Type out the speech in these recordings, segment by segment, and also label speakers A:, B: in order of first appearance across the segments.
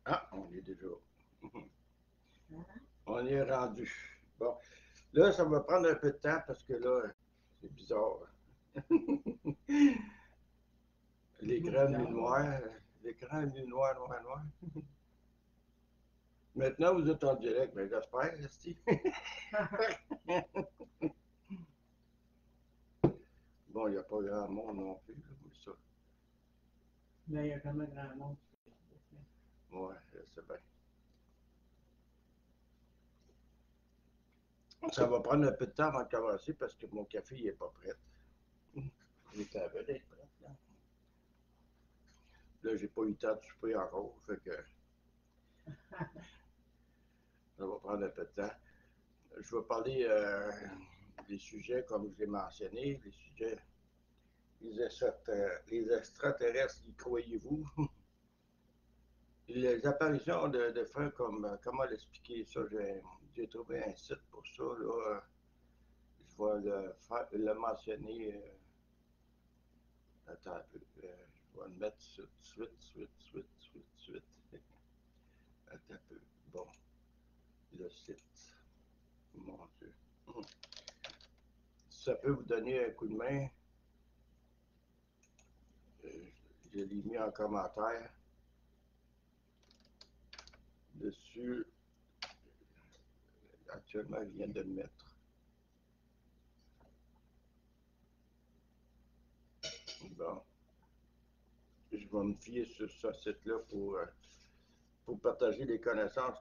A: Ah, on est déjà.
B: Hein?
A: On est rendu. Bon, là, ça va prendre un peu de temps parce que là, c'est bizarre. L'écran est
B: Bizarre, oui.
A: noir. L'écran est noir, noir, noir. Maintenant, vous êtes en direct, mais j'espère, Esti. Bon, il n'y a pas grand monde non plus, là, mais ça.
B: Mais il y a quand même grand monde sur Facebook. Là.
A: Ouais, je sais bien. Ça va prendre un peu de temps avant de commencer parce que mon café n'est pas prêt. Il est à veille d'être prêt, là. Là, j'ai pas eu le temps de souper encore, fait que ça va prendre un peu de temps. Je vais parler des sujets, comme je l'ai mentionné, les sujets, les extraterrestres, y croyez-vous? Les apparitions de faits comme, comment l'expliquer ça, j'ai trouvé un site pour ça, là, je vais le mentionner, attends un peu, je vais le mettre suite, attends un peu, bon, le site, mon Dieu. Si ça peut vous donner un coup de main, euh, je l'ai mis en commentaire dessus, actuellement, je viens de le mettre. Bon, je vais me fier sur ce site-là pour partager les connaissances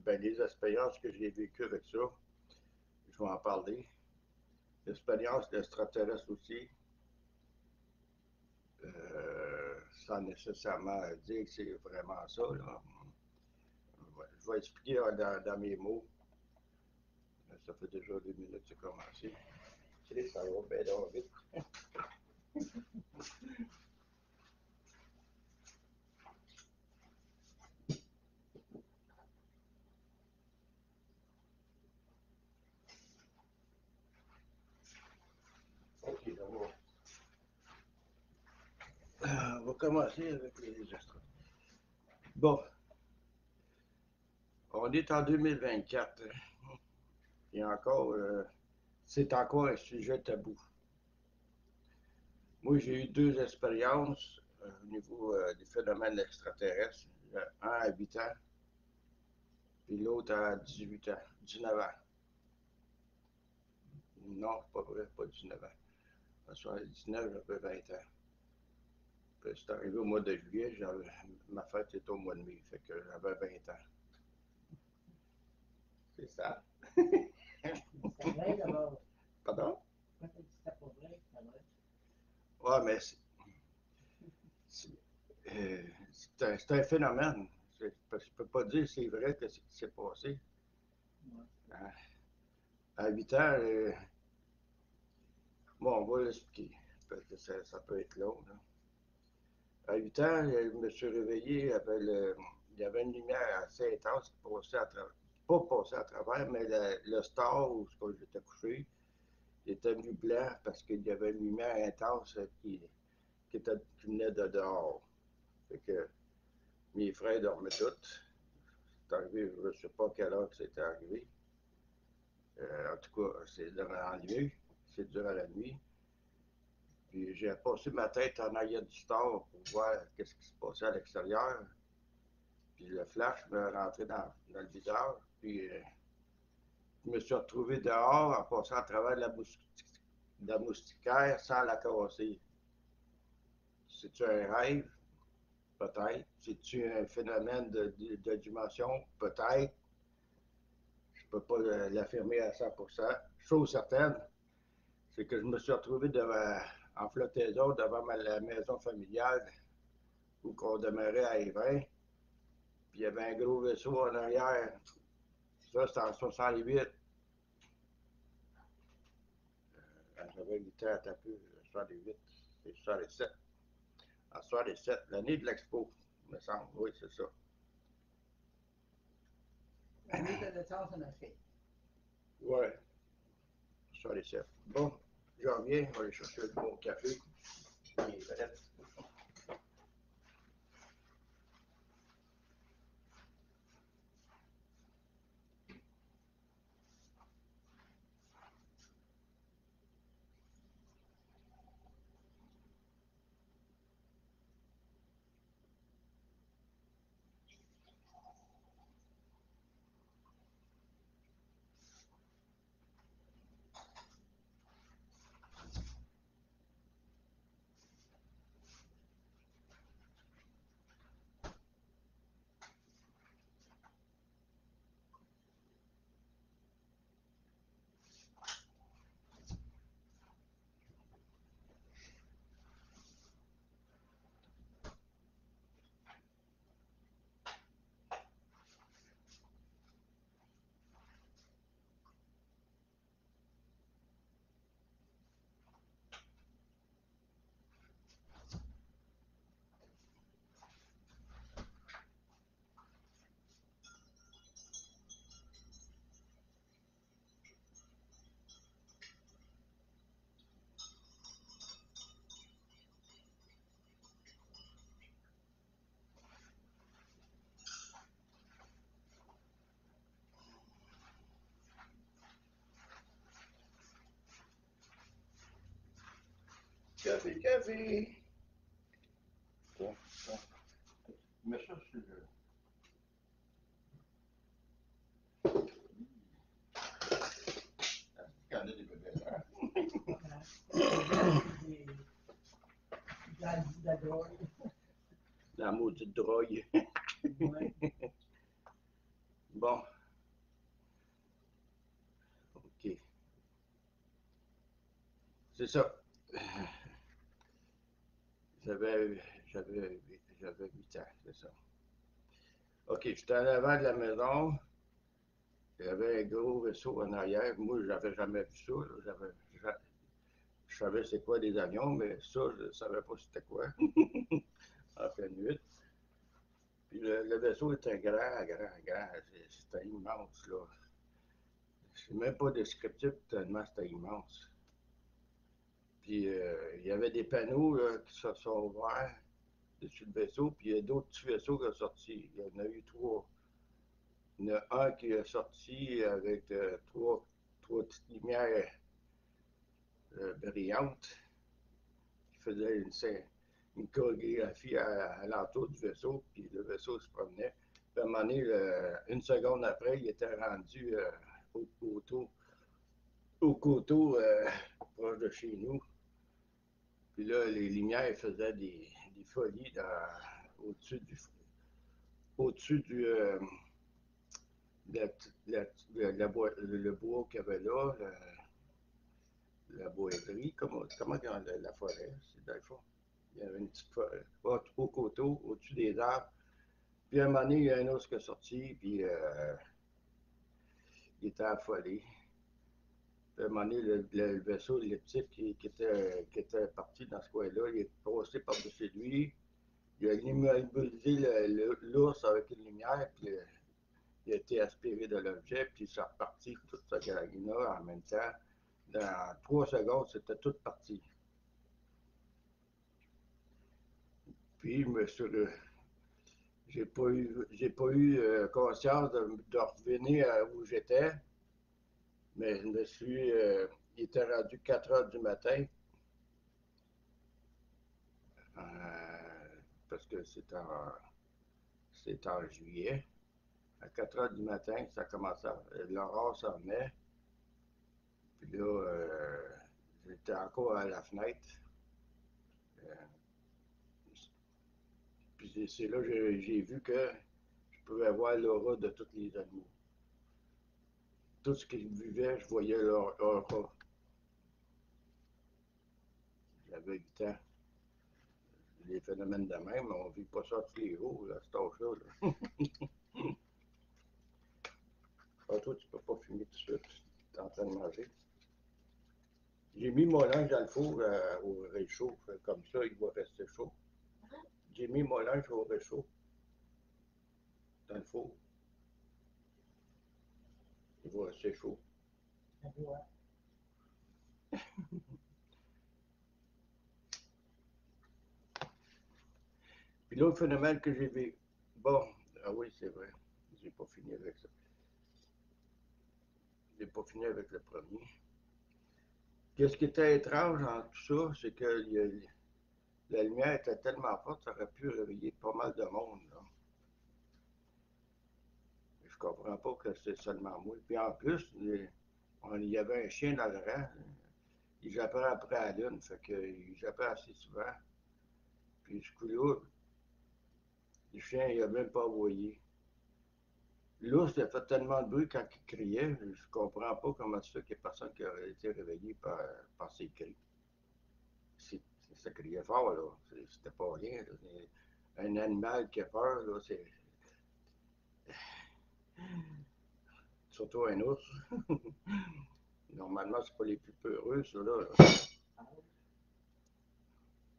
A: ben, les expériences que j'ai vécues avec ça. Je vais en parler. L'expérience d'extraterrestre aussi, sans nécessairement dire que c'est vraiment ça. Là. Je vais expliquer dans mes mots. Ça fait déjà 2 minutes que c'est commencé. Tu sais, ça va bien donc vite. Ok, on va commencer avec les extraterrestres. Bon, on est en 2024. Et encore, c'est encore un sujet tabou. Moi, j'ai eu deux expériences au niveau des phénomènes extraterrestres. Un à 8 ans, puis l'autre à 18 ans, 19 ans. Non, c'est pas vrai, pas 19 ans. Parce qu'à 19, j'avais 20 ans. Puis c'est arrivé au mois de juillet, ma fête était au mois de mai, fait que j'avais 20 ans. C'est ça.
B: C'était vrai d'abord.
A: Pardon?
B: Quand tu dis c'était pas vrai, c'était vrai.
A: Ouais, mais c'est euh, un phénomène. Je ne peux pas dire que c'est vrai que c'est ce qui s'est passé.
B: Ouais.
A: Hein. À 8 ans, bon, on va l'expliquer, parce que ça peut être long. Là. À 8 ans, je me suis réveillé, il y avait une lumière assez intense qui passait à travers, pas passait à travers, mais le star où j'étais couché, il était venu blanc parce qu'il y avait une lumière intense qui venait de dehors. Fait que mes frères dormaient tous. C'est arrivé, je ne sais pas à quelle heure que c'était arrivé. En tout cas, c'est durant la nuit. C'est durant la nuit. Puis j'ai passé ma tête en arrière du store pour voir qu'est-ce qui se passait à l'extérieur. Puis le flash me rentrait dans le visage. Puis je me suis retrouvé dehors en passant à travers la moustiquaire sans la casser. C'est-tu un rêve? Peut-être. C'est-tu un phénomène de dimension? Peut-être. Je ne peux pas l'affirmer à 100%. Chose certaine, c'est que je me suis retrouvé en flottaison devant la maison familiale où on demeurait à Évin. Puis il y avait un gros vaisseau en arrière. Ça, c'était en 68. J'avais 8 ans à taper, 68. C'est 67. En 67, l'année de l'expo, il me semble. Oui, c'est ça.
B: L'année de naissance de ma fille.
A: Ouais, 67. Bon, je reviens, on va aller chercher mon café. Il est prêt. Café, café. Tiens, tiens. Mets ça sur le... Il y en a des bébés, hein?
B: La drogue.
A: La maudite drogue.
B: Ouais.
A: Bon. OK. C'est ça. J'avais 8 ans, c'est ça. OK, j'étais en avant de la maison. Il y avait un gros vaisseau en arrière. Moi, j'avais jamais vu ça. Je savais c'est quoi des avions, mais ça, je ne savais pas c'était quoi. En pleine nuit. Puis le vaisseau était grand, grand, grand. C'était immense, là. C'est même pas descriptif tellement c'était immense. Puis il y avait des panneaux là, qui se sont ouverts dessus le vaisseau, puis il y a d'autres petits vaisseaux qui sont sortis. Il y en a eu 3. Il y en a un qui est sorti avec trois petites lumières brillantes qui faisaient une chorégraphie à l'entour du vaisseau, puis le vaisseau se promenait. Puis à un moment donné, une seconde après, il était rendu au coteau proche de chez nous. Puis là, les lumières faisaient des folies au-dessus du le bois qu'il y avait là, la boiserie, comment la forêt, c'est dans le fond. Il y avait une petite forêt au coteau, au-dessus des arbres. Puis à un moment donné, il y a un autre qui est sorti, puis il était affolé. Puis à un moment donné, le vaisseau elliptique qui était parti dans ce coin-là, il est passé par-dessus lui. Il a immobilisé l'ours avec une lumière, puis il a été aspiré de l'objet, puis ça a reparti toute sa gang-là en même temps. Dans 3 secondes, c'était tout parti. Puis, j'ai pas eu conscience de revenir où j'étais, mais il était rendu 4 heures du matin, parce que c'est en juillet. À 4 heures du matin, ça commençait, l'aurore s'en venait. Puis là, j'étais encore à la fenêtre. Euh, Puis c'est là que j'ai vu que je pouvais voir l'aura de tous les animaux. Tout ce qu'ils vivaient, je voyais leur aura. J'avais 8 ans. Les phénomènes de même, on ne vit pas ça tous les jours, là, cet âge-là. Ah, toi, tu ne peux pas fumer tout de suite. Tu es en train de manger. J'ai mis mon linge dans le four au réchaud, comme ça, il va rester chaud. J'ai mis mon linge au réchaud, dans le four. Il va rester chaud. Puis l'autre phénomène que j'ai vu, bon, ah oui, c'est vrai, j'ai pas fini avec ça. J'ai pas fini avec le premier. Qu'est-ce qui était étrange dans tout ça, c'est que la lumière était tellement forte, ça aurait pu réveiller pas mal de monde, là. Je comprends pas que c'est seulement moi. Puis en plus, il y avait un chien dans le rang. Il jappait après la lune, fait qu'il jappait assez souvent. Puis ce coup-là, le chien, il a même pas aboyé. L'ours a fait tellement de bruit quand il criait, je comprends pas comment ça qu'il y a personne qui aurait été réveillé par ses cris. Ça criait fort, là. C'était pas rien, là. Un animal qui a peur, là, c'est. Surtout un ours. Normalement, c'est pas les plus peureux, ceux-là, là.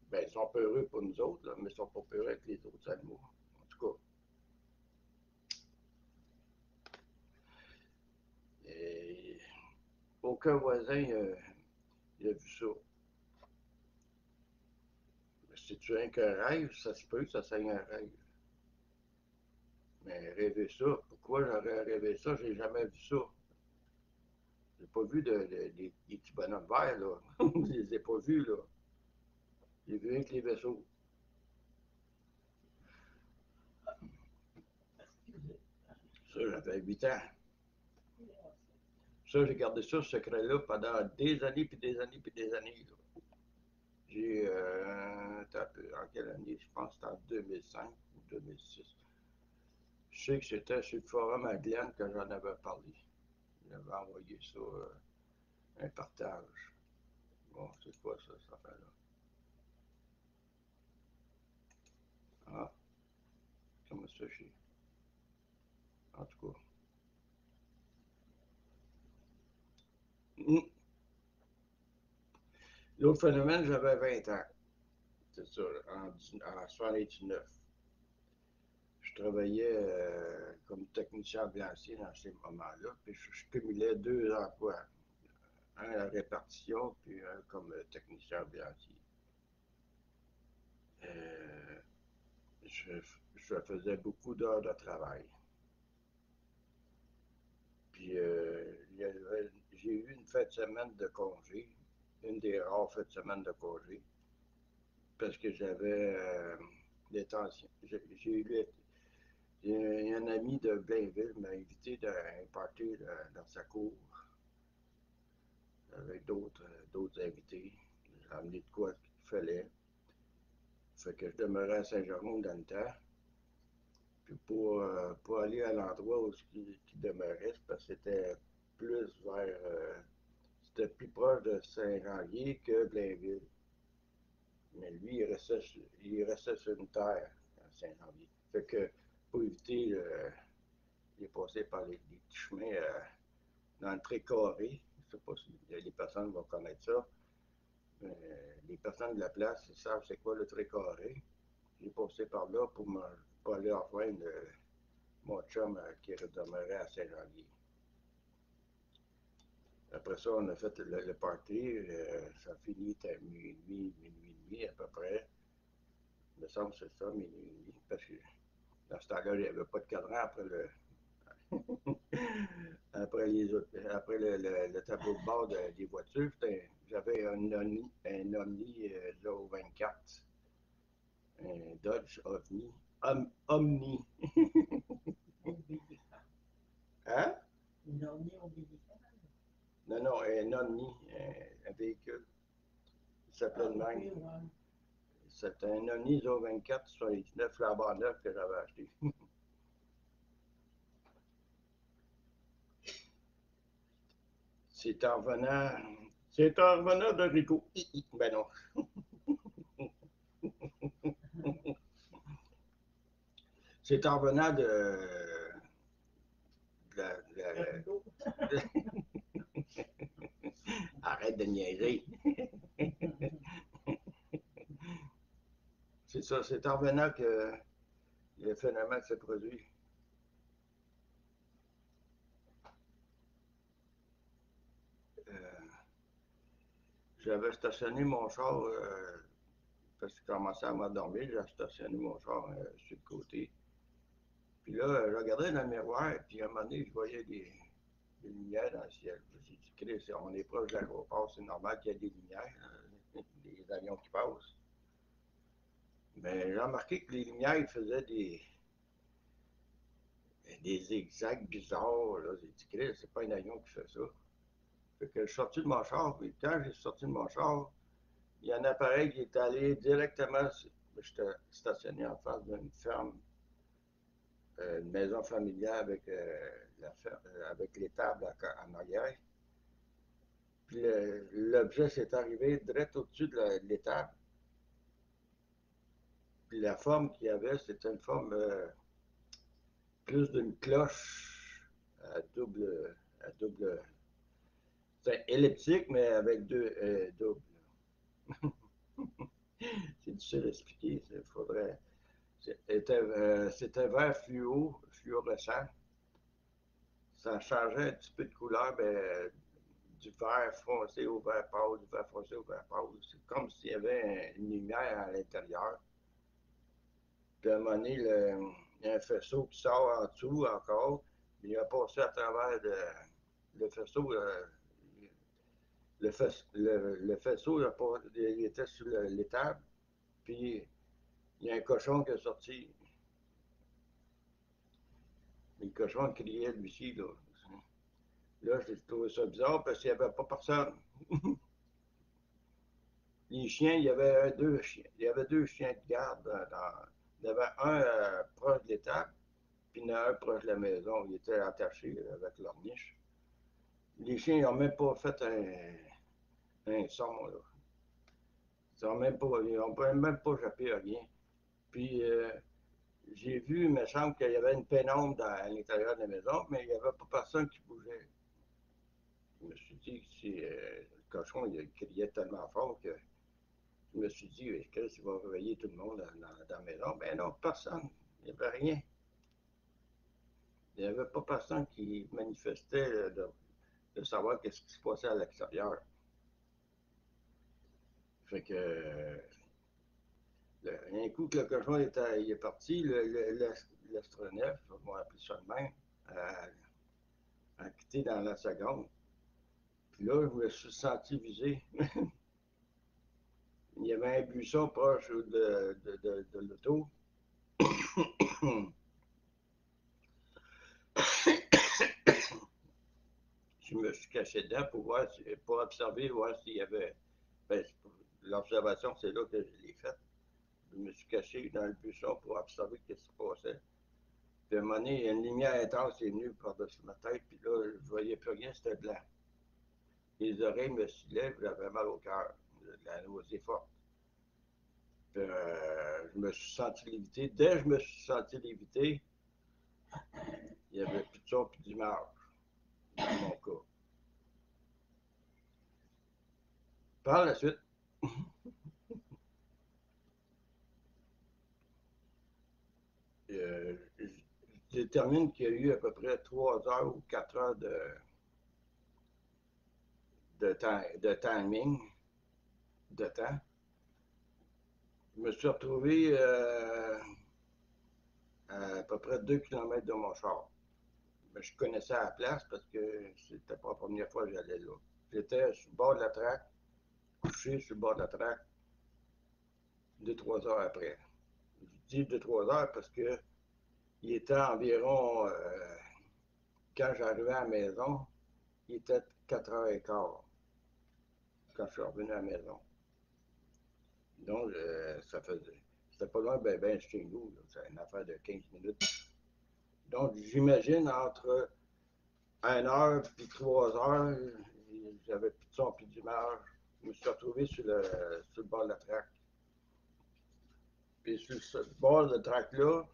A: Ben, ils sont peureux pour nous autres, là, mais ils sont pas peureux avec les autres animaux. En tout cas. Et aucun voisin il a vu ça. C'est-tu un rêve? Ça se peut que ça soit un rêve. Mais rêver ça, pourquoi j'aurais rêvé ça? J'ai jamais vu ça. J'ai pas vu des petits bonhommes verts, là. Je les ai pas vus, là. J'ai vu avec les vaisseaux. Ça, j'avais 8 ans. Ça, j'ai gardé ça, ce secret-là, pendant des années, puis des années, puis des années. J'ai, en quelle année? Je pense que c'était en 2005 ou 2006. Je sais que c'était sur le forum à Glenn que j'en avais parlé. J'avais envoyé ça, un partage. Bon, c'est quoi ça, cette affaire-là? Ah, comment ça, je sais? En tout cas. L'autre phénomène, j'avais 20 ans. C'est ça, en 79. Je travaillais comme technicien ambulancier dans ces moments-là, puis je cumulais 2 emplois. Un à la répartition, puis un comme technicien ambulancier. Euh, je, je faisais beaucoup d'heures de travail. Puis j'ai eu une fin de semaine de congé, une des rares fins de semaine de congé, parce que j'avais des tensions. J'ai eu un ami de Blainville m'a invité à un party dans sa cour avec d'autres invités. J'ai amené de quoi qu'il fallait. Fait que je demeurais à Saint-Jérôme dans le temps. Puis pour aller à l'endroit où qui demeurait, parce que c'était plus vers. C'était plus proche de Saint-Janvier que Blainville. Mais lui, il restait sur une terre à Saint-Janvier. Fait que pour éviter, il est passé par les petits chemins dans le Pré-Carré. Je sais pas si les personnes vont connaître ça. Mais les personnes de la place, ils savent c'est quoi le Pré-Carré. J'ai passé par là pour aller rejoindre mon chum qui demeurait à Saint-Janvier. Après ça, on a fait le party. Ça a fini à minuit et demi à peu près. Il me semble que c'est ça, minuit et demi. Parce que dans ce temps-là, il n'y avait pas de cadran après après le tableau de bord des voitures. J'avais un Omni 024, un Dodge Omni. Hein?
B: Une ornée ombilicale.
A: Non, non, un Omni, un véhicule. Il s'appelait de même.
B: Ok, ouais.
A: C'était un Omni 024 79 flambant neuf que j'avais acheté. C'est en revenant. C'est en revenant de Rico. Ben non. C'est en revenant de Arrête de niaiser. C'est ça, c'est en revenant que le phénomène s'est produit. Euh, J'avais stationné mon char parce que je commençais à m'endormir. J'ai stationné mon char sur le côté. Puis là, je regardais dans le miroir, puis à un moment donné, je voyais des lumières dans le ciel. Je me suis dit, Chris, on est proche de l'aéroport, c'est normal qu'il y ait des lumières, des avions qui passent. Mais j'ai remarqué que les lumières, ils faisaient des zigzags bizarres. Là. J'ai dit, Chris, c'est pas un avion qui fait ça. Fait que je suis sorti de mon char, puis quand j'ai sorti de mon char, il y a un appareil qui est allé directement. J'étais stationné en face d'une ferme, une maison familiale avec l'étable en arrière. Puis l'objet s'est arrivé direct au-dessus de l'étable. Puis la forme qu'il y avait, c'était une forme plus d'une cloche à double. C'est elliptique, mais avec deux doubles. C'est difficile à expliquer. C'était vert fluorescent. Ça changeait un petit peu de couleur, mais du vert foncé au vert pâle, du vert foncé au vert pâle. C'est comme s'il y avait une lumière à l'intérieur. Puis à un moment donné, il y a un faisceau qui sort en dessous encore. Il a passé à travers le faisceau. Le faisceau, il était sur l'étable. Puis, il y a un cochon qui est sorti. Le cochon criait lui aussi, là. Là, j'ai trouvé ça bizarre parce qu'il n'y avait pas personne. Les chiens, il y avait deux chiens. Il y avait deux chiens de garde. Il y avait un proche de l'étable, puis il y en a un proche de la maison. Ils étaient attachés avec leur niche. Les chiens, ils n'ont même pas fait un son, là. Ils n'ont même pas jappé à rien. Puis, j'ai vu, il me semble qu'il y avait une pénombre à l'intérieur de la maison, mais il n'y avait pas personne qui bougeait. Je me suis dit que si le cochon il criait tellement fort que je me suis dit, qu'est-ce qu'il va réveiller tout le monde dans la maison? Ben non, personne. Il n'y avait rien. Il n'y avait pas personne qui manifestait de savoir qu'est-ce qui se passait à l'extérieur. Fait que, un coup que le cochon il est parti, l'astronef, on va appeler ça de même, a quitté dans la seconde. Puis là, je me suis senti visé. Il y avait un buisson proche de l'auto. Je me suis caché dedans pour observer, voir s'il y avait. Ben, l'observation, c'est là que je l'ai faite. Je me suis caché dans le buisson pour observer ce qui se passait. Puis à un moment donné, une lumière intense est venue par-dessus ma tête, puis là, je ne voyais plus rien, c'était blanc. Les oreilles me soulèvent, j'avais mal au cœur, la nausée forte. Puis, je me suis senti léviter. Dès que je me suis senti léviter, il n'y avait plus de son, plus d'image, dans mon cas. Par la suite, je détermine qu'il y a eu à peu près 3 heures ou 4 heures de timing, de temps. Je me suis retrouvé à peu près 2 km de mon char. Mais je connaissais la place parce que c'était pas la première fois que j'allais là. J'étais sur le bord de la traque, couché sur le bord de la traque, 2-3 heures après. Je dis 2-3 heures parce que il était environ, quand j'arrivais à la maison, il était 4h15 quand je suis revenu à la maison. Donc, ça faisait. C'était pas loin, ben chez nous. C'est une affaire de 15 minutes. Donc, j'imagine entre 1 heure puis 3 heures, j'avais plus de son, plus d'image. Je me suis retrouvé sur le bord de la traque. Puis sur ce bord de la traque-là,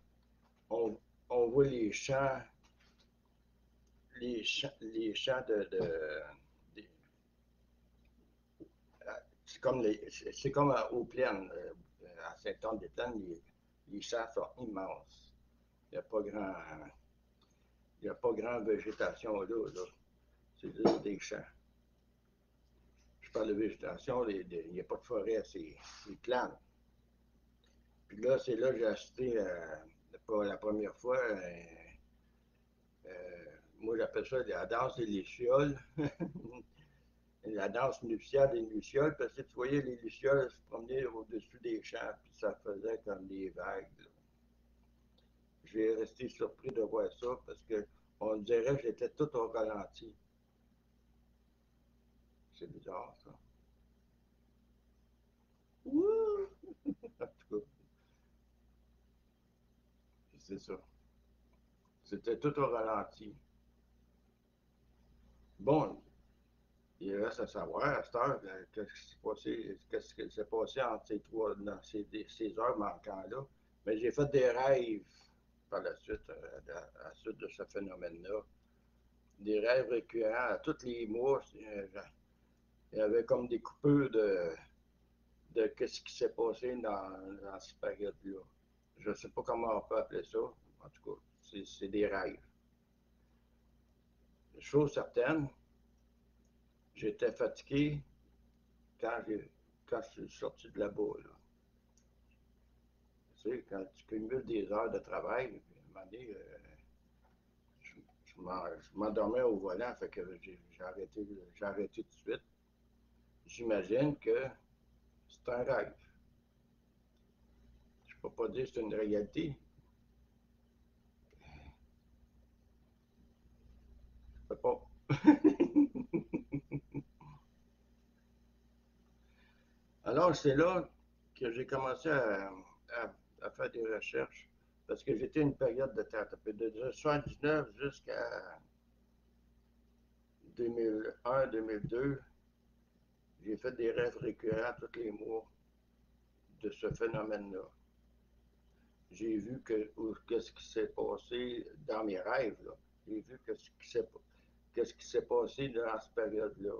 A: on voit les champs c'est comme aux plaines, à Saint-Anne-des-Plaines, les champs sont immenses. Il n'y a pas grand, il n'y a pas grand végétation là. C'est juste des champs. Je parle de végétation, il n'y a pas de forêt, c'est plane. Puis là, c'est là que j'ai acheté, pour la première fois, moi j'appelle ça la danse des lucioles. La danse nuptiale des lucioles, parce que tu voyais les lucioles se promener au-dessus des champs, puis ça faisait comme des vagues. J'ai resté surpris de voir ça, parce que on dirait que j'étais tout au ralenti. C'est bizarre, ça. Ouh! En tout cas, c'est ça. C'était tout au ralenti. Bon, il reste à savoir à cette heure qu'est-ce qui s'est passé entre dans ces heures manquantes-là. Mais j'ai fait des rêves par la suite, à la suite de ce phénomène-là. Des rêves récurrents. À tous les mois, il y avait comme des coupures de qu'est-ce qui s'est passé dans cette période-là. Je ne sais pas comment on peut appeler ça. En tout cas, c'est des rêves. Chose certaine, j'étais fatigué quand, quand je suis sorti de là-bas. Là. Tu sais, quand tu cumules des heures de travail, puis à un moment donné, je m'endormais au volant, fait que j'ai arrêté tout de suite. J'imagine que c'est un rêve. ne peux pas dire que c'est une réalité. Je peux pas. Alors, c'est là que j'ai commencé à faire des recherches parce que j'étais une période de temps. De 1979 jusqu'à 2001-2002, j'ai fait des rêves récurrents tous les mois de ce phénomène-là. J'ai vu qu'est-ce qui s'est passé dans mes rêves. J'ai vu qu'est-ce qui s'est passé dans cette période-là.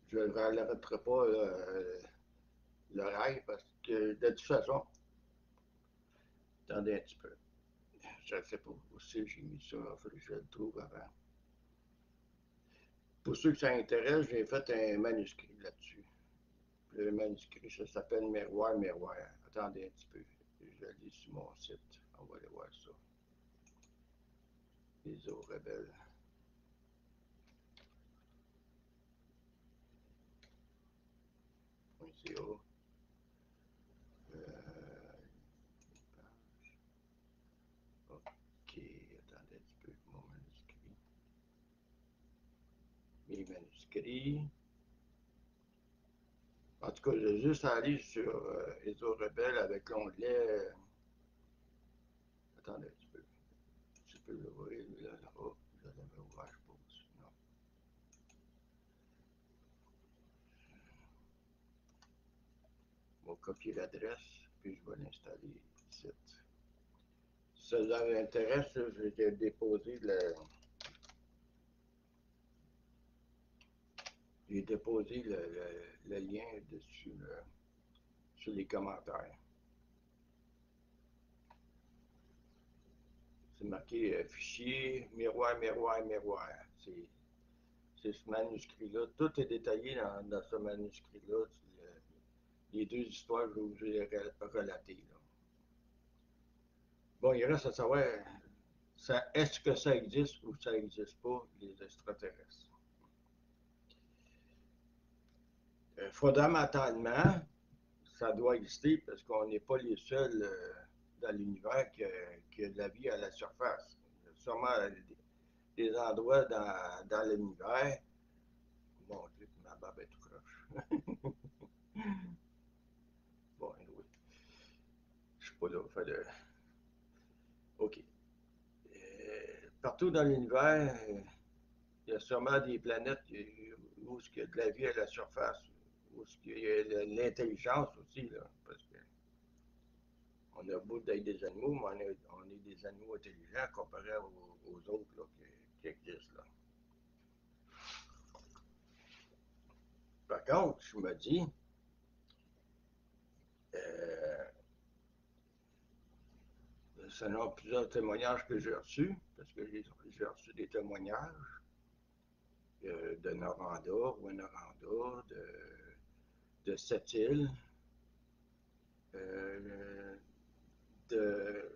A: Je ne rallerai pas le rêve parce que de toute façon, attendez un petit peu. Je ne sais pas aussi, j'ai mis ça, il faut que je le trouve avant. Pour ceux que ça intéresse, j'ai fait un manuscrit là-dessus. Le manuscrit, ça s'appelle Miroir, Miroir. Attendez un petit peu. Je lis sur mon site. On va aller voir ça. Les eaux rebelles. .ca. Ok, attendez un petit peu. Mon manuscrit. Mes manuscrits. En tout cas, j'ai juste à aller sur les eaux rebelles avec l'onglet. Attendez un petit peu. Tu peux l'ouvrir là. Oh, je l'avais ouvert, je pense. Non. Je vais copier l'adresse, puis je vais l'installer ici. Si ça vous intéresse, j'ai déposé le lien dessus sur les commentaires. C'est marqué fichier, miroir, miroir, miroir. C'est ce manuscrit-là. Tout est détaillé dans ce manuscrit-là. Les deux histoires que je vous ai relatées. Là. Bon, il reste à savoir, est-ce que ça existe ou ça n'existe pas, les extraterrestres? Fondamentalement, ça doit exister parce qu'on n'est pas les seuls dans l'univers qui a de la vie à la surface. Il y a sûrement des endroits dans l'univers. Mon Dieu, ma barbe est tout croche. Bon, anyway. Je suis pas là pour faire de. OK. Partout dans l'univers, il y a sûrement des planètes où il y a de la vie à la surface, où il y a de l'intelligence aussi, là, parce que on a beau d'être des animaux, mais on est des animaux intelligents comparés aux autres là, qui existent. Là. Par contre, je me dis, selon plusieurs témoignages que j'ai reçus, parce que j'ai reçu des témoignages de Noranda, Rwanda, de Sept-Îles, de,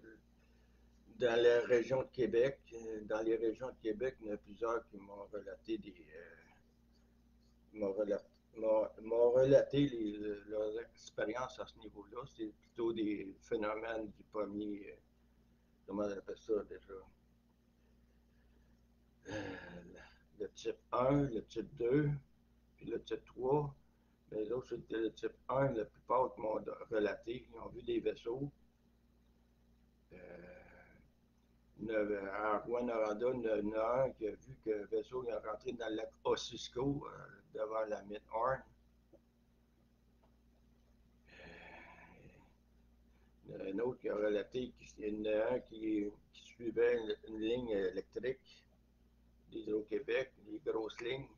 A: dans la région de Québec. Dans les régions de Québec, il y en a plusieurs qui m'ont relaté m'ont relaté leurs expériences à ce niveau-là. C'est plutôt des phénomènes du premier, comment on appelle ça déjà? Le type 1, le type 2, puis le type 3. Les autres, c'était le type 1. La plupart m'ont relaté. Ils ont vu des vaisseaux. À Rwanda, il y en a un qui a vu que le vaisseau est rentré dans le lac Ossisco, devant la mine Horn. Il y en a un autre qui a relaté qu'il y en a un qui suivait une ligne électrique d'Hydro-Québec, des grosses lignes.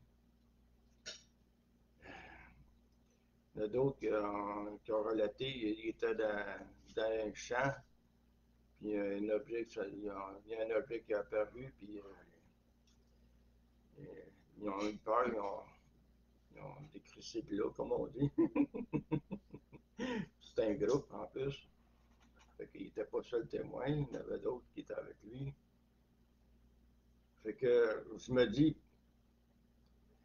A: Il y en a d'autres qui ont relaté qu'il était dans un champ, puis il y a un objet qui a apparu, puis ils ont eu peur, ils ont décrissé de là, comme on dit. C'est un groupe en plus. Fait qu'il n'était pas seul témoin, il y en avait d'autres qui étaient avec lui. Fait que je me dis,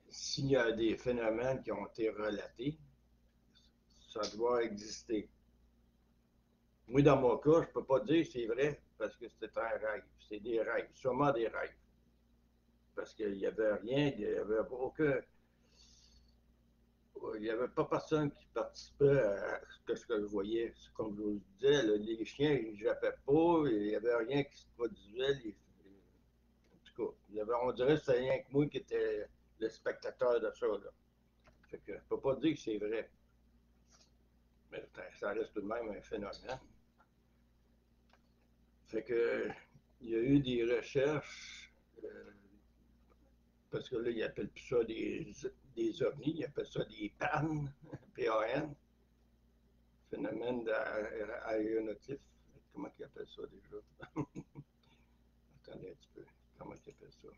A: s'il y a des phénomènes qui ont été relatés, ça doit exister. Moi, dans mon cas, je ne peux pas dire que c'est vrai parce que c'était un rêve. C'est des rêves, sûrement des rêves. Parce qu'il n'y avait rien, il n'y avait aucun. Il n'y avait pas personne qui participait à ce que je voyais. Comme je vous disais, là, les chiens, ils ne jappaient pas, il n'y avait rien qui se produisait. En tout cas, on dirait que c'était rien que moi qui était le spectateur de ça. Là. Fait que je ne peux pas dire que c'est vrai. Mais ça reste tout de même un phénomène. Fait que il y a eu des recherches, parce que là, ils appellent plus ça des ovnis, ils appellent ça des PAN, P-A-N, phénomène aéronautif. Comment ils appellent ça déjà? Attendez un petit peu. Comment ils appellent ça?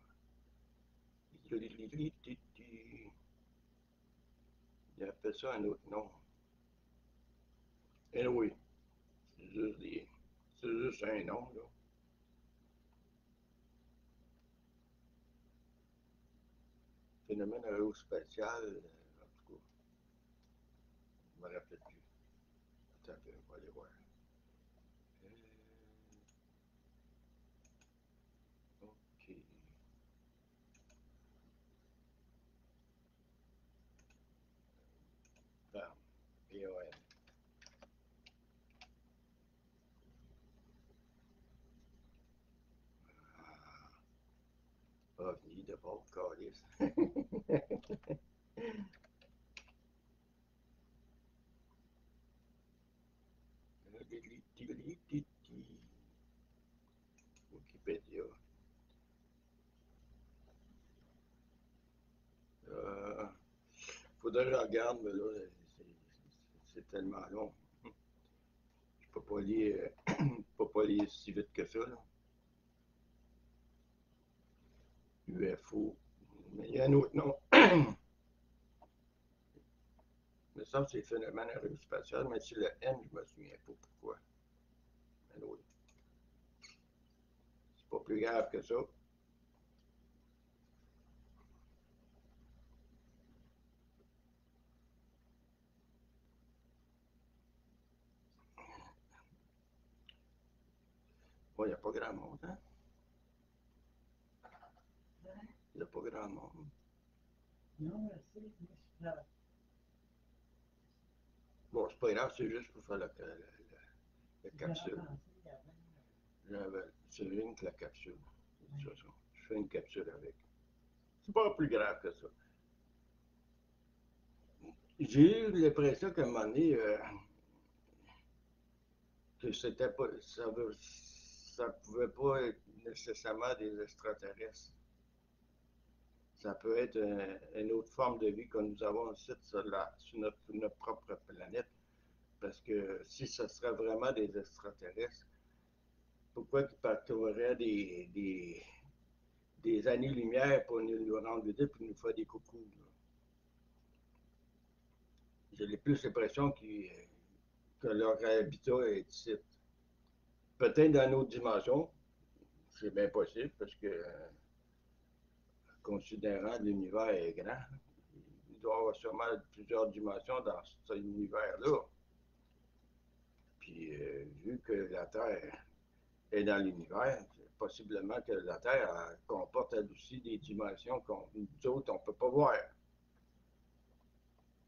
A: Ils appellent ça un autre nom. Eh oui, c'est juste un nom, là. Phénomène aérospatial, en tout cas, je ne me rappelle plus. Attends, on va aller voir. OK. Bam. P-A-N. OVNI de bord, calice. Wikipédia. Faudrait que je regarde, mais là, c'est tellement long. Je peux pas lire, peux pas lire si vite que ça, là. UFO. Mais il y a un autre nom. Mais ça, c'est phénomène aérospatial, mais c'est le N, je me souviens pas pourquoi. Mais oui. C'est pas plus grave que ça. Bon, il n'y a pas grand monde, hein? Il n'y a pas grand monde.
B: Non, je sais, mais je travaille.
A: Bon, c'est pas grave, c'est juste pour faire la capsule. C'est rien que la capsule. Ça. Je fais une capsule avec. C'est pas plus grave que ça. J'ai eu l'impression qu'à un moment donné, que c'était pas, ça pouvait pas être nécessairement des extraterrestres. Ça peut être une autre forme de vie que nous avons ici sur notre propre planète. Parce que si ce serait vraiment des extraterrestres, pourquoi ils parcourraient des années-lumière pour nous rendre visite et nous faire des coucous? J'ai plus l'impression que leur habitat est ici. Peut-être dans une autre dimension, c'est bien possible, parce que considérant que l'univers est grand, il doit y avoir sûrement plusieurs dimensions dans cet univers-là. Puis, vu que la Terre est dans l'univers, possiblement que la Terre comporte elle aussi des dimensions que nous autres, on ne peut pas voir.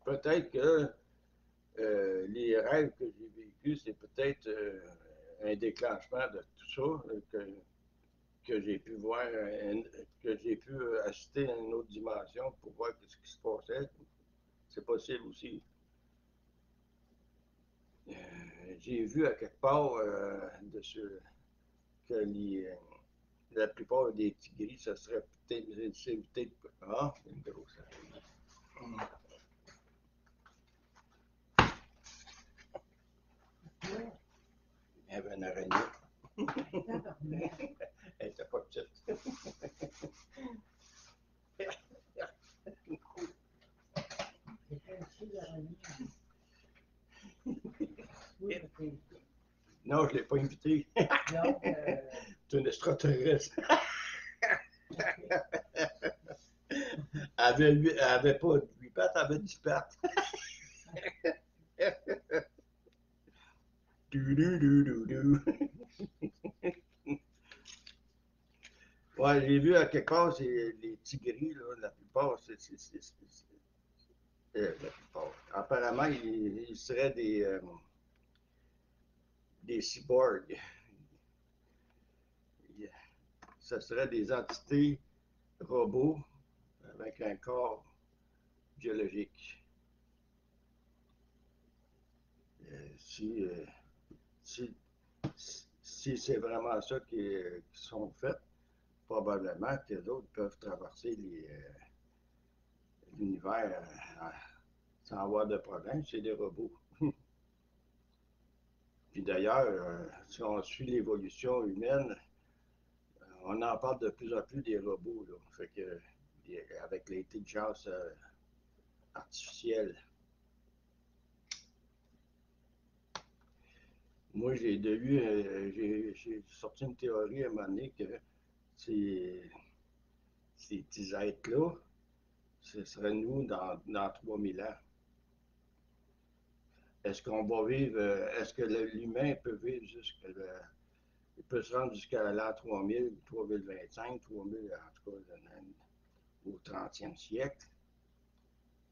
A: Peut-être que les rêves que j'ai vécus, c'est peut-être un déclenchement de tout ça, que j'ai pu voir, que j'ai pu assister à une autre dimension pour voir ce qui se passait. C'est possible aussi. J'ai vu à quelque part que la plupart des petits gris, ça serait peut-être. C'est peut-être. Ah, c'est une grosse. Il y avait une araignée. Elle était pas petite. Non, je ne l'ai pas invité. C'est une extraterrestre. Elle avait pas 8 pattes, elle avait 10 pattes. Du, du, du, du, du. Ouais, j'ai vu à quelque part, c'est les tigris, là, la plupart, la plupart. Apparemment, ils seraient des cyborgs. Ce seraient des entités robots avec un corps biologique. Si, si, si c'est vraiment ça qui sont faits, probablement que d'autres peuvent traverser l'univers sans avoir de problème. C'est des robots. Puis d'ailleurs, si on suit l'évolution humaine, on en parle de plus en plus des robots. Là. Fait que, avec l'intelligence artificielle. Moi, j'ai sorti une théorie à un moment donné que ces, ces petits êtres-là, ce serait nous dans 3000 ans. Est-ce qu'on va vivre, est-ce que l'humain peut vivre il peut se rendre jusqu'à l'an 3000, 3025, 3000, en tout cas, au 30e siècle,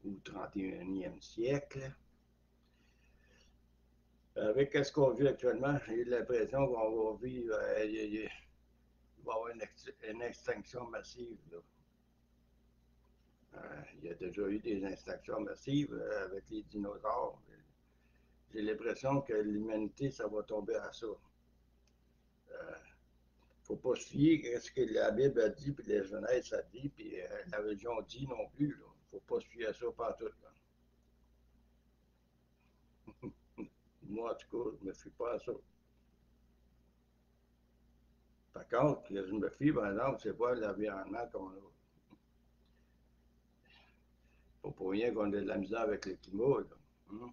A: ou 31e siècle. Avec ce qu'on vit actuellement, j'ai l'impression qu'on va vivre, il va y avoir une extinction massive. Il y a déjà eu des extinctions massives avec les dinosaures. J'ai l'impression que l'humanité, ça va tomber à ça. Faut pas se fier à ce que la Bible a dit, puis la Genèse a dit, puis la religion dit non plus. Là. Faut pas se fier à ça partout. Là. Moi, en tout cas, je me fie pas à ça. Par contre, je me fie, par exemple, c'est pas l'environnement qu'on a. Pas pour rien qu'on ait de la misère avec le climat. Là. Hum?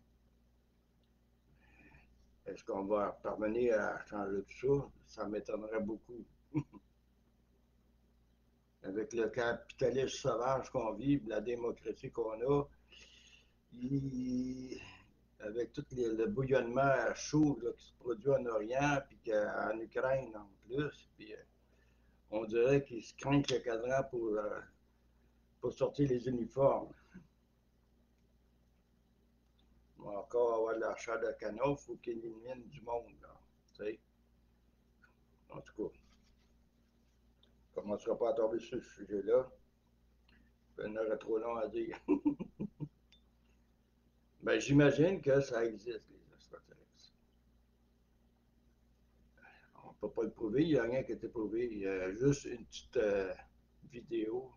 A: Est-ce qu'on va parvenir à changer tout ça? Ça m'étonnerait beaucoup. Avec le capitalisme sauvage qu'on vit, la démocratie qu'on a, avec tout le bouillonnement chaud là, qui se produit en Orient, puis en Ukraine en plus, puis on dirait qu'ils se craignent le cadran pour sortir les uniformes. On va encore avoir de l'achat de canons, il faut qu'ils éliminent du monde. Là, en tout cas, on ne commencera pas à tomber sur ce sujet-là. Ça n'aurait trop long à dire. Ben, j'imagine que ça existe, les extraterrestres. On ne peut pas le prouver, il n'y a rien qui a été prouvé. Il y a juste une petite vidéo.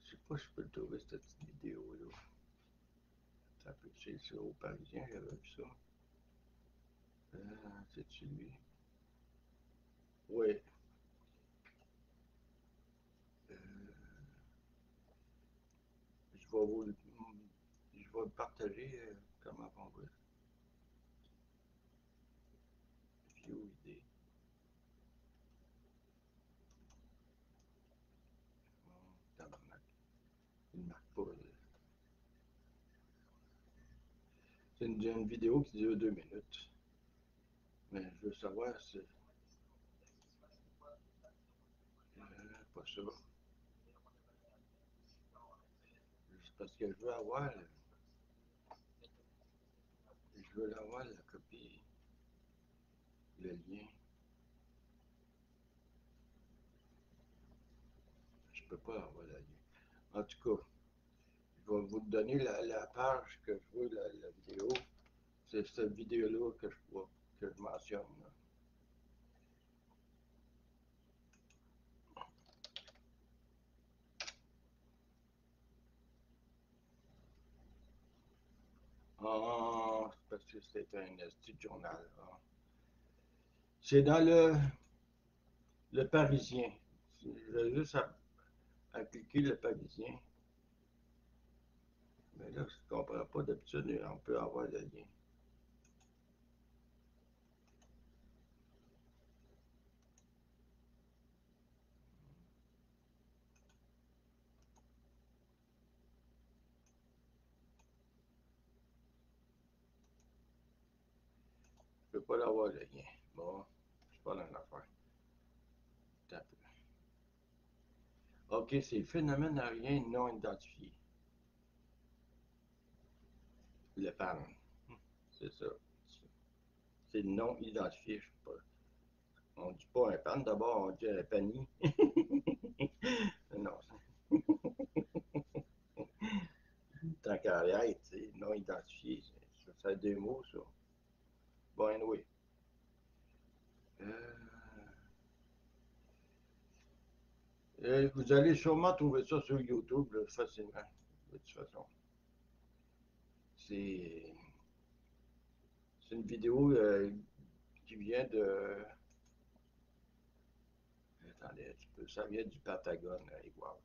A: Je ne sais pas si je peux le trouver, cette petite vidéo-là. Ça peut être ça au Parisien, j'avais vu ça. C'est-tu lui? Oui. Euh, je vais le partager comment on va. View idée. Oh, il ne marque pas. C'est une vidéo qui dure 2 minutes. Mais je veux savoir si. Pas ça. C'est parce que je veux avoir la copie, le lien. Je peux pas avoir le lien. En tout cas, je vais vous donner la page que je vois la vidéo. C'est cette vidéo-là que je vois, que je mentionne. Là. Ah, c'est parce que c'est un petit journal. Ah. C'est dans le Parisien. J'ai juste à cliquer le Parisien. Mais là, je ne comprends pas d'habitude, on peut avoir le lien. peux pas l'avoir le lien. Bon, c'est pas dans l'affaire. Attends un peu. OK, c'est phénomène aérien non identifié. Le PAN. C'est ça. C'est non identifié, je sais pas. On dit pas un pan, d'abord, on dit un panier. Non, tant qu'à être, non identifié, ça fait deux mots, ça. Bon, anyway. Vous allez sûrement trouver ça sur YouTube, là, facilement, de toute façon. C'est une vidéo qui vient de... Attendez un petit peu, ça vient du Patagone, allez voir.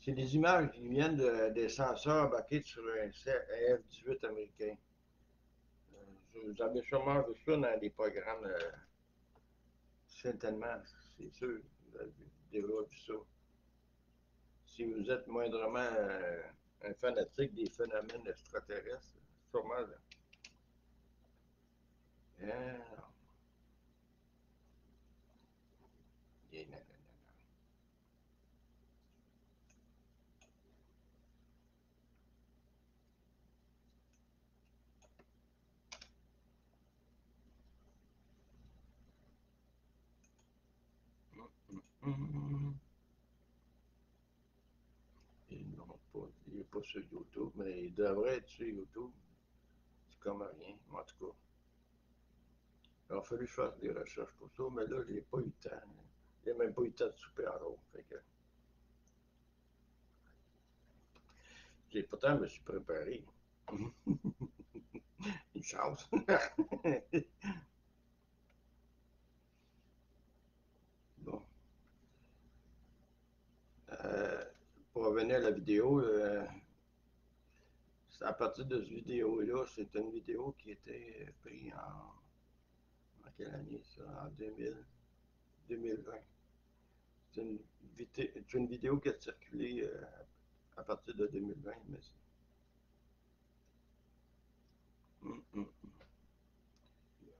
A: C'est des images qui viennent des senseurs embarqués sur un F-18 américain. Vous avez sûrement vu ça dans des programmes, certainement, c'est sûr, vous avez déjà vu ça. Si vous êtes moindrement un fanatique des phénomènes extraterrestres, sûrement. Là. Non. Non, non, non. Il n'est pas sur YouTube, mais il devrait être sur YouTube. C'est comme rien, en tout cas. Il a fallu que je fasse des recherches pour ça, mais là, j'ai pas eu le temps. J'ai même pas eu le temps de souper en haut. Fait que... Pourtant, je me suis préparé. Une chance. Bon. Pour revenir à la vidéo, à partir de cette vidéo-là, c'est une vidéo qui était prise en quelle année ça? En 2020. C'est une vidéo qui a circulé à partir de 2020, mais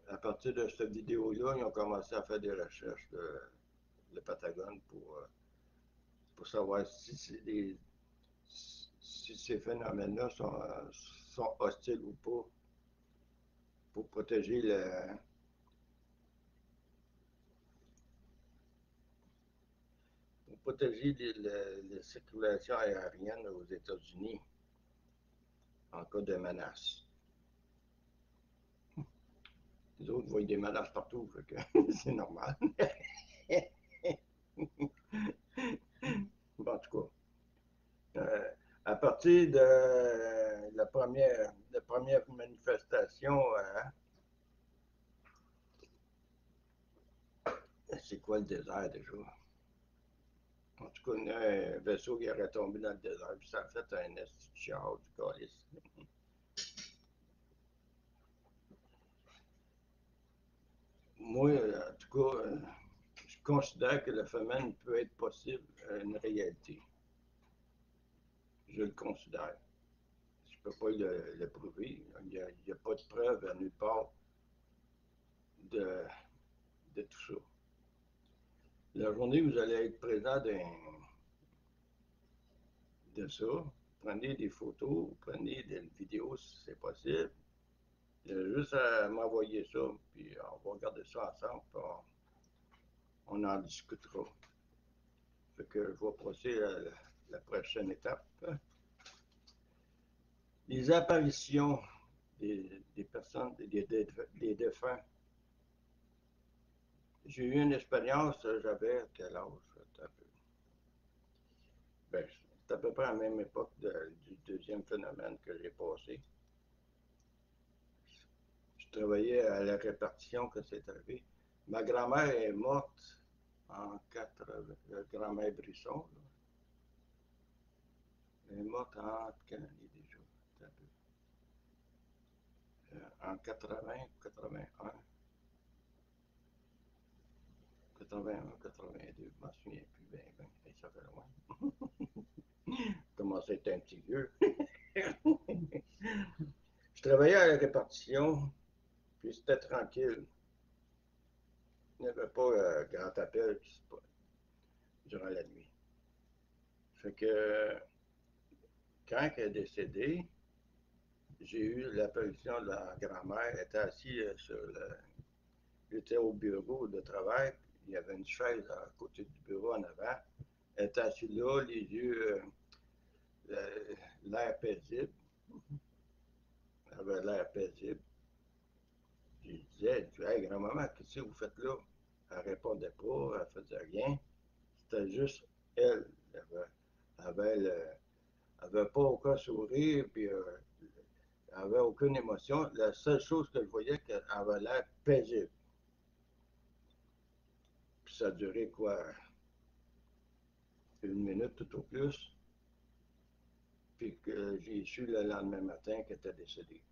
A: à partir de cette vidéo-là, ils ont commencé à faire des recherches de Patagone pour savoir si ces phénomènes-là sont hostiles ou pas pour protéger la circulation aérienne aux États-Unis en cas de menace. Les autres voient des menaces partout, c'est normal. En tout cas, à partir de la première manifestation, c'est quoi le désert déjà? En tout cas, il y a un vaisseau qui aurait tombé dans le désert, puis ça a fait un esti de char du calice. Moi, en tout cas, je considère que le phénomène peut être possible, une réalité. Je le considère. Je ne peux pas le prouver. Il n'y a pas de preuve à nulle part de, de tout ça. La journée où vous allez être présent de ça, prenez des photos, prenez des vidéos si c'est possible. Il y a juste à m'envoyer ça, puis on va regarder ça ensemble, puis on en discutera. Fait que je vais passer à la prochaine étape. Les apparitions des personnes, des défunts. J'ai eu une expérience, j'avais quel âge? Ben, c'est à peu près à la même époque du deuxième phénomène que j'ai passé. Je travaillais à la répartition que c'est arrivé. Ma grand-mère est morte en 80, grand-mère Brisson. Là. Elle est morte en quelle année déjà? En 80, 81. 81, 82, je m'en souviens plus bien, ben, ça fait loin. Je commence à être un petit vieux. Je travaillais à la répartition, puis c'était tranquille. Il n'y avait pas grand appel durant la nuit. Fait que quand elle est décédée, j'ai eu l'apparition de la grand-mère. Elle était assise sur le. J'étais au bureau de travail, il y avait une chaise à côté du bureau en avant. Elle était assise là, les yeux, l'air paisible. Elle avait l'air paisible. Je disais, hey, grand-maman, qu'est-ce que vous faites là? Elle ne répondait pas, elle ne faisait rien. C'était juste elle. Elle avait pas aucun sourire, puis elle n'avait aucune émotion. La seule chose que je voyais, qu'elle avait l'air paisible. Puis ça a duré quoi? Une minute tout au plus. Puis que j'ai su le lendemain matin qu'elle était décédée.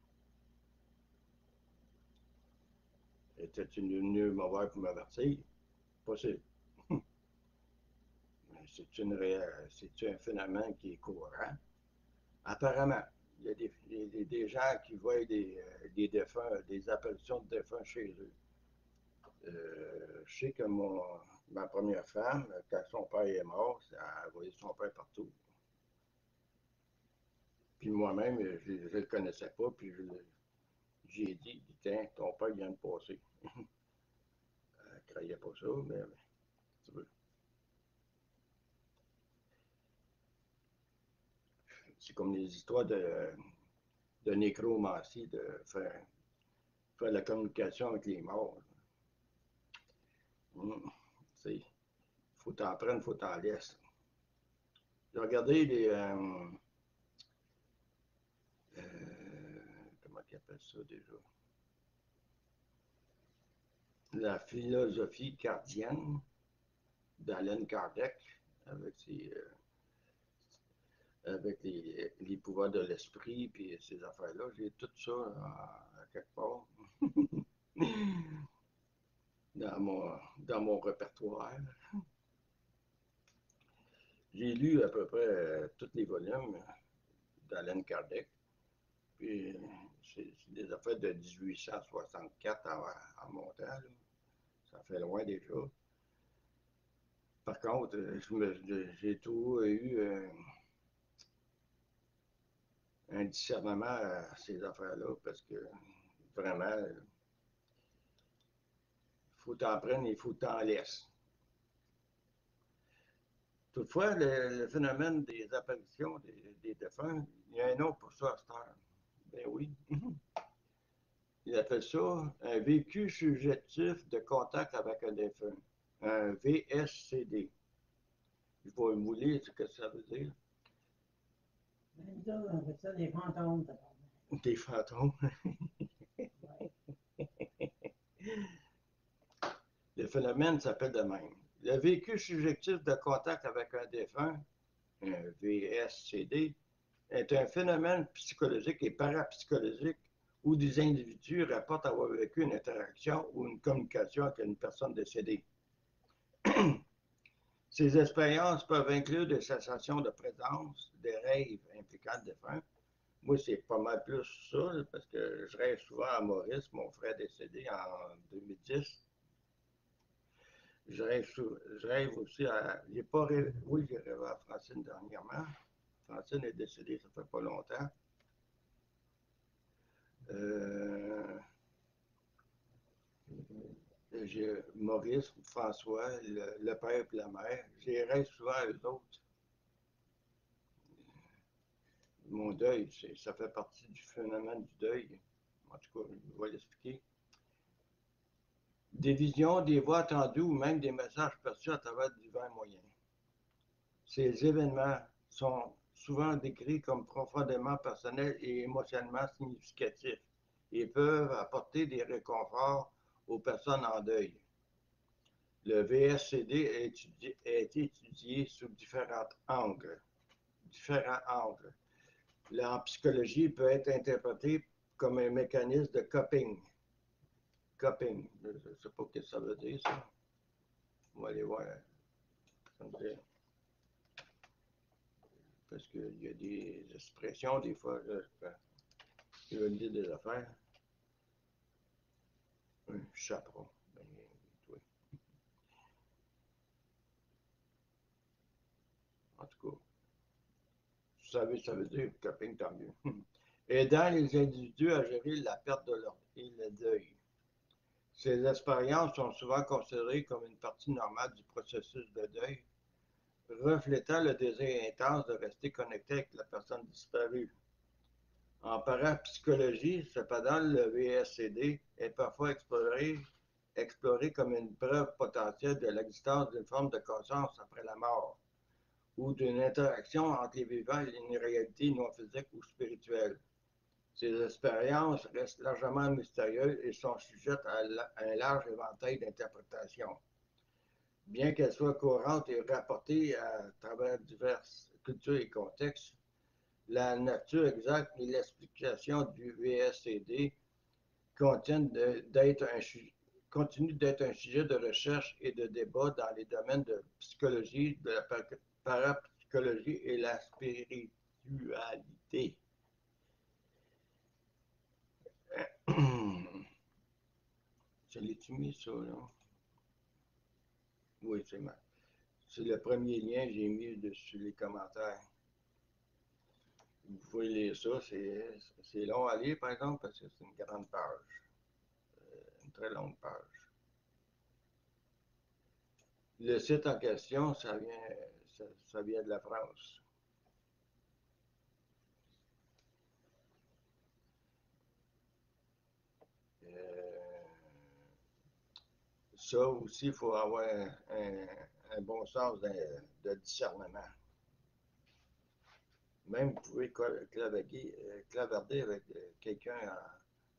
A: Était-elle venue me voir pour m'avertir? Possible. C'est un phénomène qui est courant. Apparemment, il y a des gens qui voient des défunts, des apparitions de défunts chez eux. Je sais que ma première femme, quand son père est mort, elle voyait son père partout. Puis moi-même, je ne le connaissais pas, puis j'ai dit, tiens, ton père vient de passer. Elle ne croyait pas ça, mais tu veux. C'est comme les histoires de nécromancie, de faire la communication avec les morts. Il faut t'en prendre, il faut t'en laisser. J'ai regardé comment ils appellent ça déjà? La philosophie cardienne d'Alan Kardec avec les pouvoirs de l'esprit et ces affaires-là. J'ai tout ça à quelque part dans mon répertoire. J'ai lu à peu près tous les volumes d'Alan Kardec. Puis c'est des affaires de 1864 en montant. Là. Ça fait loin déjà. Par contre, j'ai toujours eu un discernement à ces affaires-là parce que vraiment, il faut t'en prendre et il faut t'en laisser. Toutefois, le phénomène des apparitions des défunts, il y a un nom pour ça à cette heure. Ben oui. Il appelle ça un vécu subjectif de contact avec un défunt. Un VSCD. Je vais vous lire ce que ça veut dire.
B: Nous autres, on fait ça des fantômes, ça parle.
A: Des fantômes. Le phénomène s'appelle de même. Le vécu subjectif de contact avec un défunt, un VSCD, est un phénomène psychologique et parapsychologique où des individus rapportent avoir vécu une interaction ou une communication avec une personne décédée. Ces expériences peuvent inclure des sensations de présence, des rêves impliquant le défunt. Moi, c'est pas mal plus ça, parce que je rêve souvent à Maurice, mon frère décédé en 2010. Je rêve aussi à. J'ai pas rêvé. Oui, j'ai rêvé à Francine dernièrement. Francine est décédée, ça fait pas longtemps. Maurice, François, le père et la mère, j'ai rêve souvent à eux autres. Mon deuil, ça fait partie du phénomène du deuil. En tout cas, je vais l'expliquer. Des visions, des voix attendues ou même des messages perçus à travers divers moyens. Ces événements sont souvent décrits comme profondément personnels et émotionnellement significatifs et peuvent apporter des réconforts aux personnes en deuil. Le VSCD a été étudié sous différents angles. En psychologie, il peut être interprété comme un mécanisme de coping. Coping, je ne sais pas ce que ça veut dire, ça. On va aller voir. Parce qu'il y a des expressions, des fois, là, qui veulent dire des affaires. Un chaperon. Ben, oui. En tout cas, ça veut dire copine, tant mieux. Aidant les individus à gérer la perte de leur et le deuil. Ces expériences sont souvent considérées comme une partie normale du processus de deuil, reflétant le désir intense de rester connecté avec la personne disparue. En parapsychologie, cependant, le VSCD est parfois exploré comme une preuve potentielle de l'existence d'une forme de conscience après la mort, ou d'une interaction entre les vivants et une réalité non physique ou spirituelle. Ces expériences restent largement mystérieuses et sont sujettes à un large éventail d'interprétations. Bien qu'elles soient courantes et rapportées à travers diverses cultures et contextes, la nature exacte et l'explication du VSCD continuent d'être un sujet de recherche et de débat dans les domaines de psychologie, de la parapsychologie et la spiritualité. Je l'ai-tu mis ça, là? Oui, c'est le premier lien que j'ai mis dessus les commentaires. Vous pouvez lire ça, c'est long à lire, par exemple, parce que c'est une grande page. Une très longue page. Le site en question, ça vient de la France. Ça aussi, il faut avoir un bon sens de discernement. Même vous pouvez clavarder avec quelqu'un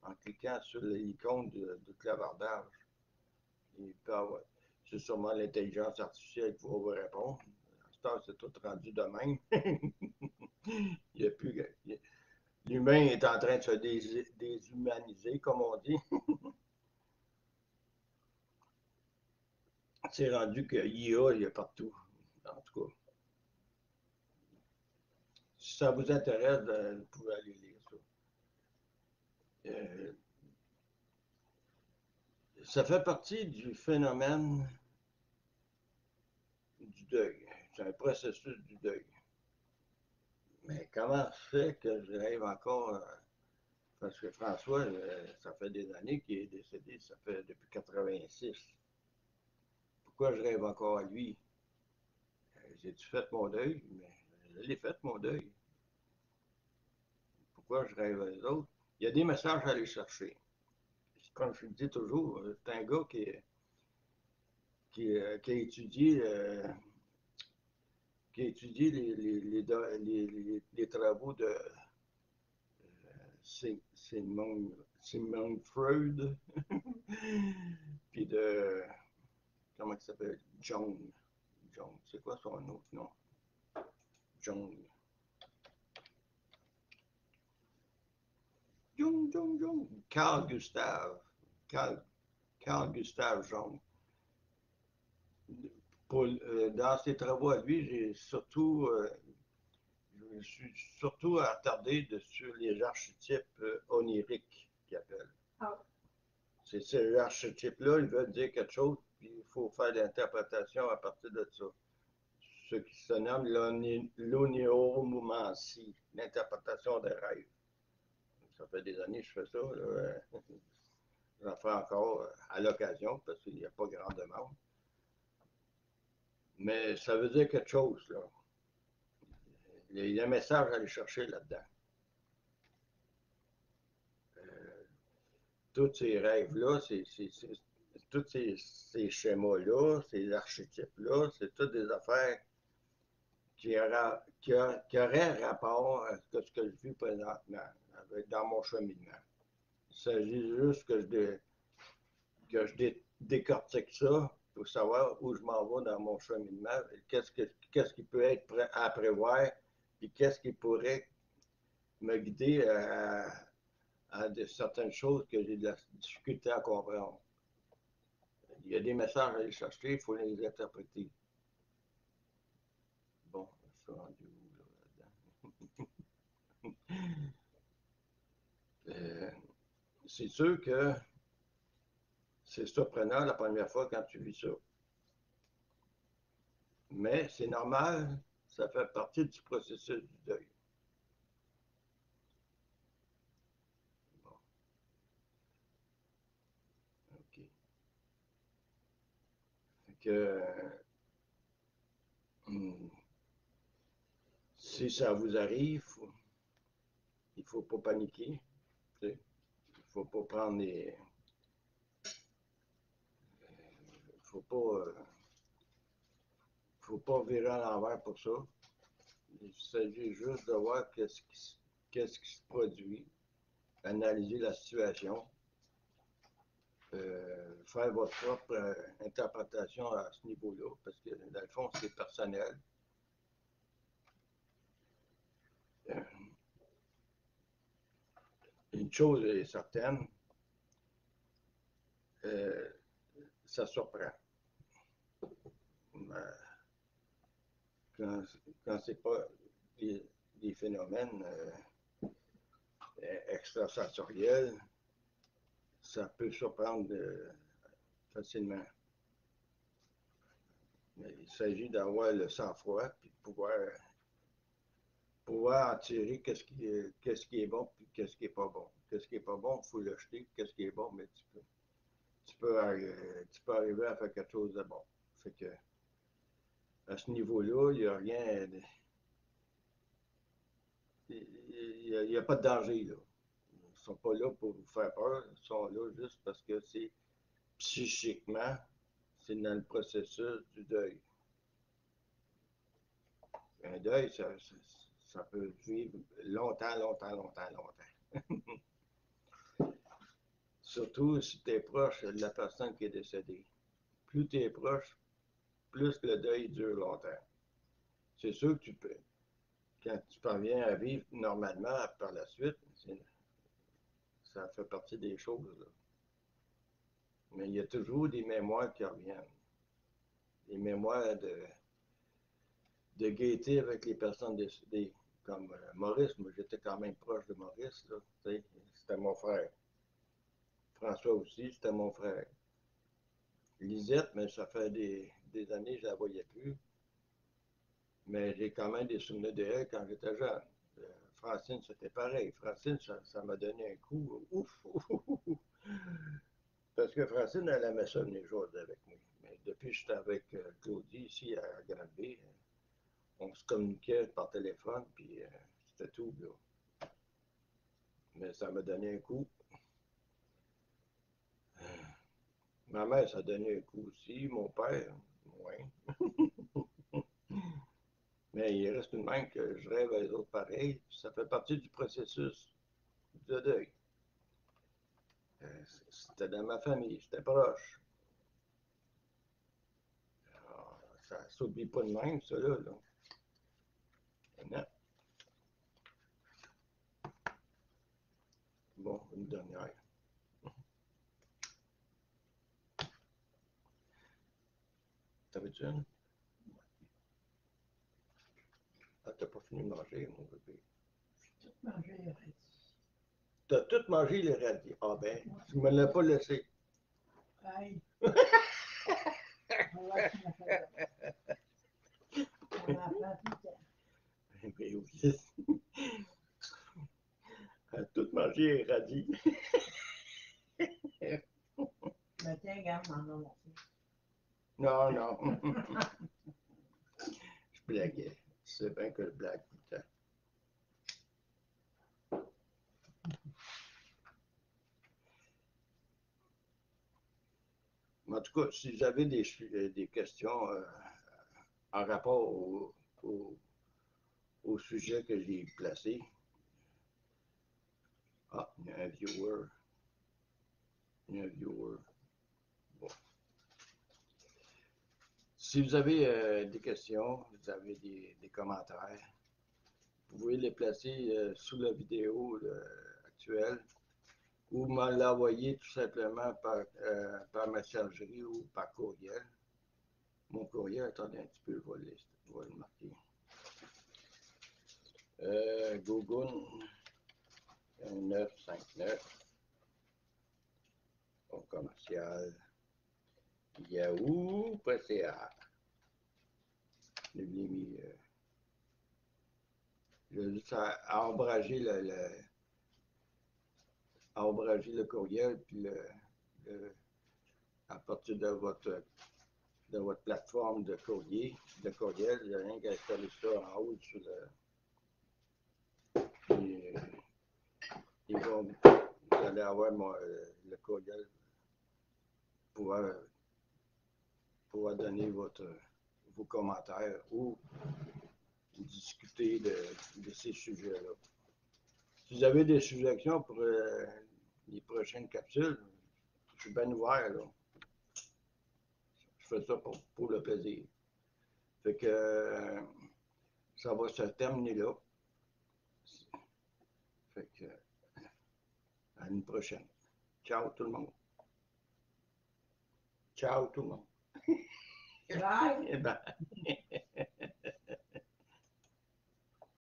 A: en cliquant sur l'icône de clavardage. C'est sûrement l'intelligence artificielle qui va vous répondre. C'est tout rendu de même. Il y a plus, l'humain est en train de se déshumaniser, comme on dit. C'est rendu que l'IA, il y a partout. En tout cas, si ça vous intéresse, vous pouvez aller lire ça. Ça fait partie du phénomène du deuil. C'est un processus du deuil. Mais comment se fait que je rêve encore, parce que François, ça fait des années qu'il est décédé, ça fait depuis 86. Pourquoi je rêve encore à lui? J'ai-tu fait mon deuil? Mais je l'ai fait, mon deuil. Pourquoi je rêve à les autres? Il y a des messages à aller chercher. Comme je le dis toujours, c'est un gars qui a étudié les travaux de Sigmund Freud, puis de, comment il s'appelle, Jung. C'est quoi son autre nom? Jung. Carl Gustav Jung. Dans ses travaux à lui, je me suis surtout attardé sur les archétypes oniriques qu'il appelle. Ah. C'est ces archétypes-là, ils veulent dire quelque chose, puis il faut faire l'interprétation à partir de ça. Ce qui se nomme l'onéomancie, l'interprétation des rêves. Ça fait des années que je fais ça. J'en fais encore à l'occasion, parce qu'il n'y a pas grand demande. Mais ça veut dire quelque chose, là. Il y a un message à aller chercher là-dedans. Tous ces rêves-là, tous ces schémas-là, ces archétypes-là, c'est toutes des affaires qui auraient rapport à ce que je vis présentement, dans mon cheminement. Il s'agit juste que je décortique ça pour savoir où je m'en vais dans mon cheminement, qu'est-ce qui peut être à prévoir, puis qu'est-ce qui pourrait me guider à certaines choses que j'ai de la difficulté à comprendre. il y a des messages à aller chercher, il faut les interpréter. Bon, je suis rendu où, là-dedans? C'est sûr que c'est surprenant la première fois quand tu vis ça. Mais c'est normal, ça fait partie du processus du deuil. Bon, OK. Fait que, si ça vous arrive, il ne faut pas paniquer. Il ne faut pas prendre les. Faut pas virer à l'envers pour ça. Il s'agit juste de voir qu'est-ce qui se produit, analyser la situation, faire votre propre interprétation à ce niveau-là, parce que dans le fond, c'est personnel. Une chose est certaine, ça surprend. Quand c'est pas des phénomènes extrasensoriels, ça peut surprendre facilement. Mais il s'agit d'avoir le sang-froid et de pouvoir en tirer qu'est-ce qui est bon et qu'est-ce qui est pas bon. Qu'est-ce qui est pas bon, il faut le jeter. Qu'est-ce qui est bon, mais tu peux arriver à faire quelque chose de bon. Fait que, à ce niveau-là, il n'y a rien. Il n'y a pas de danger, là. Ils ne sont pas là pour vous faire peur. Ils sont là juste parce que c'est psychiquement, c'est dans le processus du deuil. Un deuil, ça peut vivre longtemps, longtemps, longtemps, longtemps. Surtout si tu es proche de la personne qui est décédée. Plus tu es proche, plus le deuil dure longtemps. C'est sûr que tu peux, quand tu parviens à vivre normalement par la suite, ça fait partie des choses, là. Mais il y a toujours des mémoires qui reviennent. Des mémoires de gaieté avec les personnes décédées. Comme Maurice, moi j'étais quand même proche de Maurice, là. C'était mon frère. François aussi, c'était mon frère. Lisette, mais ça fait des années que je ne la voyais plus. Mais j'ai quand même des souvenirs d'elle quand j'étais jeune. Francine, c'était pareil. Francine, ça m'a donné un coup. Ouf, ouf, ouf, ouf. Parce que Francine, elle aimait ça venir jouer avec moi. Mais depuis que j'étais avec Claudie ici à Granby, on se communiquait par téléphone, puis c'était tout, là. Mais ça m'a donné un coup. Ma mère, ça a donné un coup aussi. Mon père, moins. Mais il reste une même que je rêve à les autres pareils. Ça fait partie du processus de deuil. C'était dans ma famille, c'était proche. Alors, ça ne s'oublie pas de même, ça là. Non. Bon, une dernière. T'avais-tu une? Ah, t'as pas fini de manger, mon bébé.
B: J'ai tout mangé les radis.
A: T'as tout mangé les radis. Ah ben, tu me l'as pas laissé.
B: Aïe. On va se faire ça. On apprend tout le temps.
A: Ben oui. Elle a tout mangé les radis.
B: Mais tiens, regarde, m'en a montré.
A: Non, non. Je blaguais. Tu sais bien que je blague tout le temps. En tout cas, si vous avez des questions en rapport au sujet que j'ai placé, ah, il y a un viewer. Il y a un viewer. Bon. Si vous avez des questions, vous avez des commentaires, vous pouvez les placer sous la vidéo actuelle ou me l'envoyer tout simplement par messagerie ou par courriel. Mon courriel, attendez un petit peu, je vais le marquer. Google 959 au commercial yahoo.ca. Je l'ai mis. J'ai juste à ombrager le courriel, puis à partir de votre plateforme de courriel, il n'y a rien qu'à installer ça en haut sur vous allez avoir le courriel pour donner vos commentaires ou discuter de ces sujets-là. Si vous avez des suggestions pour les prochaines capsules, je suis bien ouvert, là. Je fais ça pour le plaisir. Fait que ça va se terminer là. Fait que à une prochaine. Ciao tout le monde. Ciao tout le monde.
B: Bye.
A: Bye.